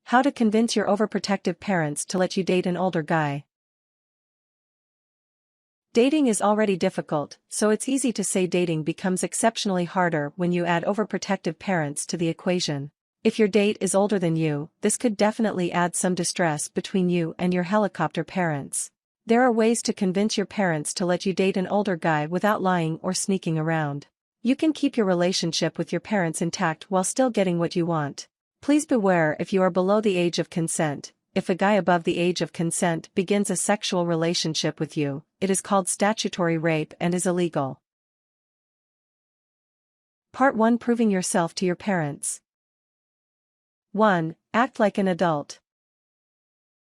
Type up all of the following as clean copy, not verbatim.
How to convince your overprotective parents to let you date an older guy. Dating is already difficult, so it's easy to say dating becomes exceptionally harder when you add overprotective parents to the equation. If your date is older than you, this could definitely add some distress between you and your helicopter parents. There are ways to convince your parents to let you date an older guy without lying or sneaking around. You can keep your relationship with your parents intact while still getting what you want. Please beware if you are below the age of consent. If a guy above the age of consent begins a sexual relationship with you, it is called statutory rape and is illegal. Part 1. Proving yourself to your parents. 1. Act like an adult.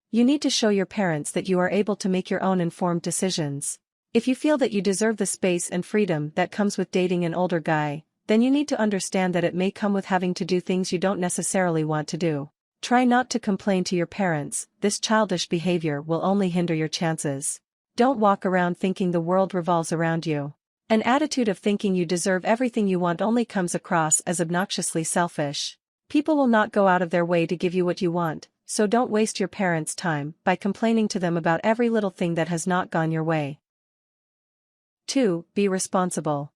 You need to show your parents that you are able to make your own informed decisions. If you feel that you deserve the space and freedom that comes with dating an older guy, then you need to understand that it may come with having to do things you don't necessarily want to do. Try not to complain to your parents. This childish behavior will only hinder your chances. Don't walk around thinking the world revolves around you. An attitude of thinking you deserve everything you want only comes across as obnoxiously selfish. People will not go out of their way to give you what you want, so don't waste your parents' time by complaining to them about every little thing that has not gone your way. 2. Be responsible.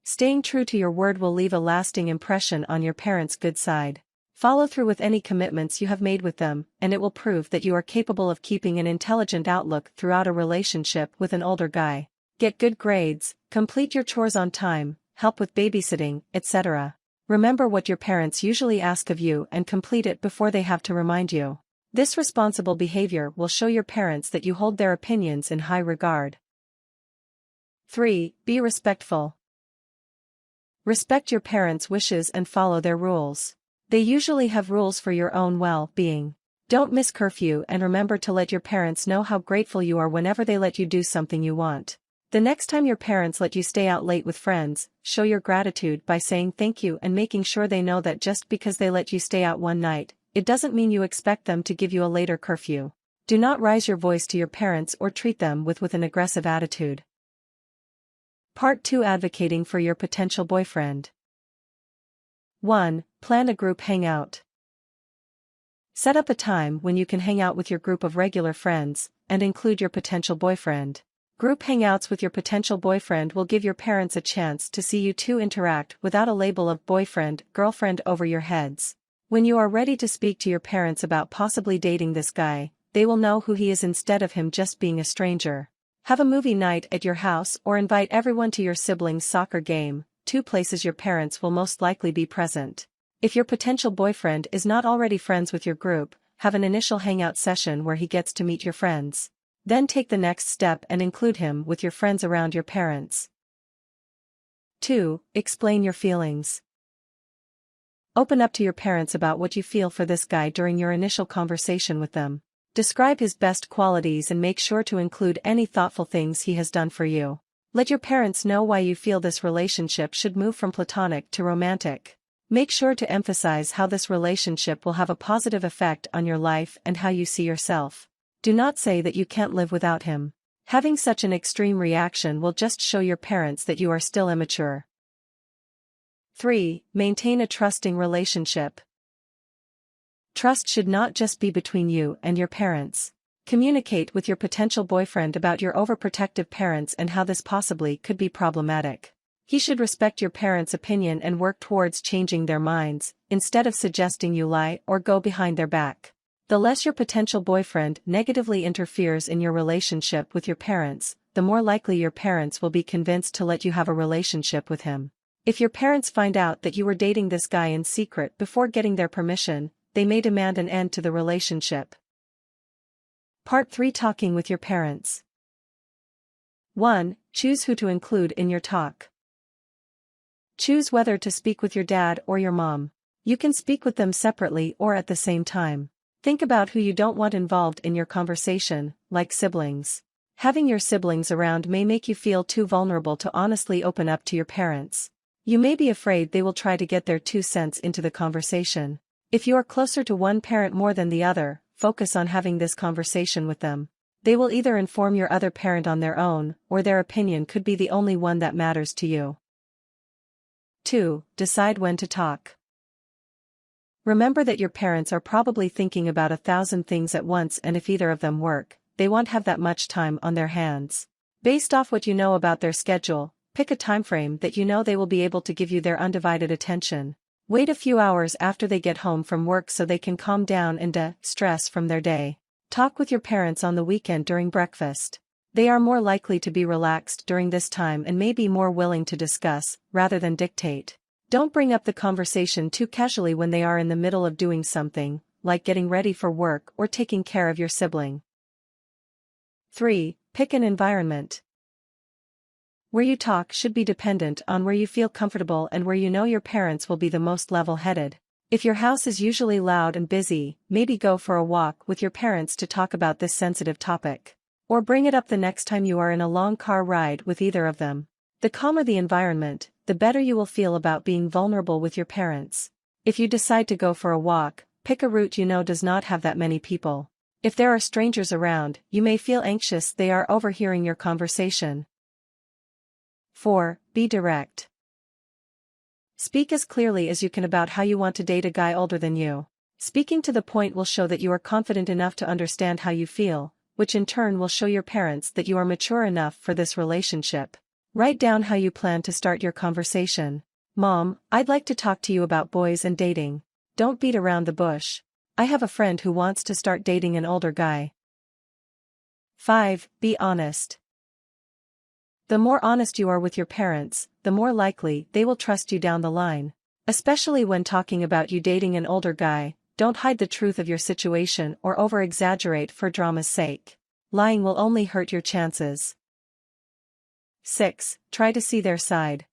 Staying true to your word will leave a lasting impression on your parents' good side. Follow through with any commitments you have made with them, and it will prove that you are capable of keeping an intelligent outlook throughout a relationship with an older guy. Get good grades, complete your chores on time, help with babysitting, etc. Remember what your parents usually ask of you and complete it before they have to remind you. This responsible behavior will show your parents that you hold their opinions in high regard. 3. Be respectful. Respect your parents' wishes and follow their rules. They usually have rules for your own well-being. Don't miss curfew and remember to let your parents know how grateful you are whenever they let you do something you want. The next time your parents let you stay out late with friends, show your gratitude by saying thank you and making sure they know that just because they let you stay out one night, it doesn't mean you expect them to give you a later curfew. Do not raise your voice to your parents or treat them with an aggressive attitude. Part 2. Advocating for your potential boyfriend. 1. Plan a group hangout. Set up a time when you can hang out with your group of regular friends, and include your potential boyfriend. Group hangouts with your potential boyfriend will give your parents a chance to see you two interact without a label of boyfriend, girlfriend over your heads. When you are ready to speak to your parents about possibly dating this guy, they will know who he is instead of him just being a stranger. Have a movie night at your house or invite everyone to your siblings' soccer game, 2 places your parents will most likely be present. If your potential boyfriend is not already friends with your group, have an initial hangout session where he gets to meet your friends. Then take the next step and include him with your friends around your parents. 2. Explain your feelings. Open up to your parents about what you feel for this guy during your initial conversation with them. Describe his best qualities and make sure to include any thoughtful things he has done for you. Let your parents know why you feel this relationship should move from platonic to romantic. Make sure to emphasize how this relationship will have a positive effect on your life and how you see yourself. Do not say that you can't live without him. Having such an extreme reaction will just show your parents that you are still immature. 3. Maintain a trusting relationship. Trust should not just be between you and your parents. Communicate with your potential boyfriend about your overprotective parents and how this possibly could be problematic. He should respect your parents' opinion and work towards changing their minds, instead of suggesting you lie or go behind their back. The less your potential boyfriend negatively interferes in your relationship with your parents, the more likely your parents will be convinced to let you have a relationship with him. If your parents find out that you were dating this guy in secret before getting their permission, they may demand an end to the relationship. Part 3. Talking with your parents. 1. Choose who to include in your talk. Choose whether to speak with your dad or your mom. You can speak with them separately or at the same time. Think about who you don't want involved in your conversation, like siblings. Having your siblings around may make you feel too vulnerable to honestly open up to your parents. You may be afraid they will try to get their 2 cents into the conversation. If you are closer to one parent more than the other, focus on having this conversation with them. They will either inform your other parent on their own, or their opinion could be the only one that matters to you. 2. Decide when to talk. Remember that your parents are probably thinking about 1,000 things at once, and if either of them work, they won't have that much time on their hands. Based off what you know about their schedule, pick a timeframe that you know they will be able to give you their undivided attention. Wait a few hours after they get home from work so they can calm down and de-stress from their day. Talk with your parents on the weekend during breakfast. They are more likely to be relaxed during this time and may be more willing to discuss, rather than dictate. Don't bring up the conversation too casually when they are in the middle of doing something, like getting ready for work or taking care of your sibling. 3. Pick an environment. Where you talk should be dependent on where you feel comfortable and where you know your parents will be the most level-headed. If your house is usually loud and busy, maybe go for a walk with your parents to talk about this sensitive topic. Or bring it up the next time you are in a long car ride with either of them. The calmer the environment, the better you will feel about being vulnerable with your parents. If you decide to go for a walk, pick a route you know does not have that many people. If there are strangers around, you may feel anxious they are overhearing your conversation. 4. Be direct. Speak as clearly as you can about how you want to date a guy older than you. Speaking to the point will show that you are confident enough to understand how you feel, which in turn will show your parents that you are mature enough for this relationship. Write down how you plan to start your conversation. Mom, I'd like to talk to you about boys and dating. Don't beat around the bush. I have a friend who wants to start dating an older guy. 5. Be honest. The more honest you are with your parents, the more likely they will trust you down the line. Especially when talking about you dating an older guy, don't hide the truth of your situation or over-exaggerate for drama's sake. Lying will only hurt your chances. 6. Try to see their side.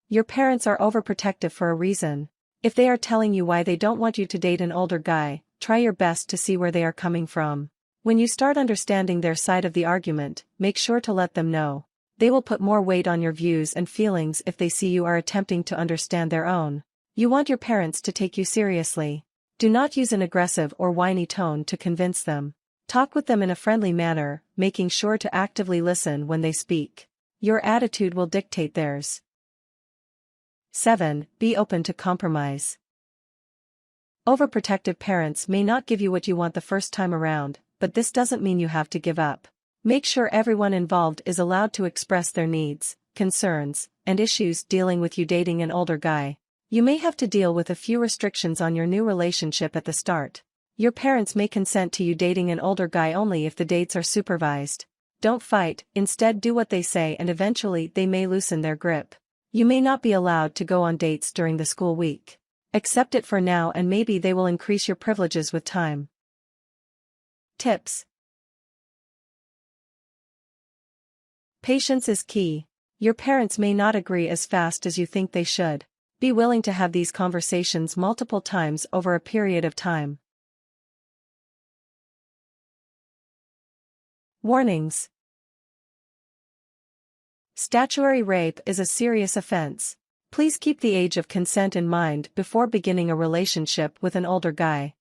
Your parents are overprotective for a reason. If they are telling you why they don't want you to date an older guy, try your best to see where they are coming from. When you start understanding their side of the argument, make sure to let them know. They will put more weight on your views and feelings if they see you are attempting to understand their own. You want your parents to take you seriously. Do not use an aggressive or whiny tone to convince them. Talk with them in a friendly manner, making sure to actively listen when they speak. Your attitude will dictate theirs. 7. Be open to compromise. Overprotective parents may not give you what you want the first time around, but this doesn't mean you have to give up. Make sure everyone involved is allowed to express their needs, concerns, and issues dealing with you dating an older guy. You may have to deal with a few restrictions on your new relationship at the start. Your parents may consent to you dating an older guy only if the dates are supervised. Don't fight, instead do what they say, and eventually they may loosen their grip. You may not be allowed to go on dates during the school week. Accept it for now and maybe they will increase your privileges with time. Tips. Patience is key. Your parents may not agree as fast as you think they should. Be willing to have these conversations multiple times over a period of time. Warnings. Statutory rape is a serious offense. Please keep the age of consent in mind before beginning a relationship with an older guy.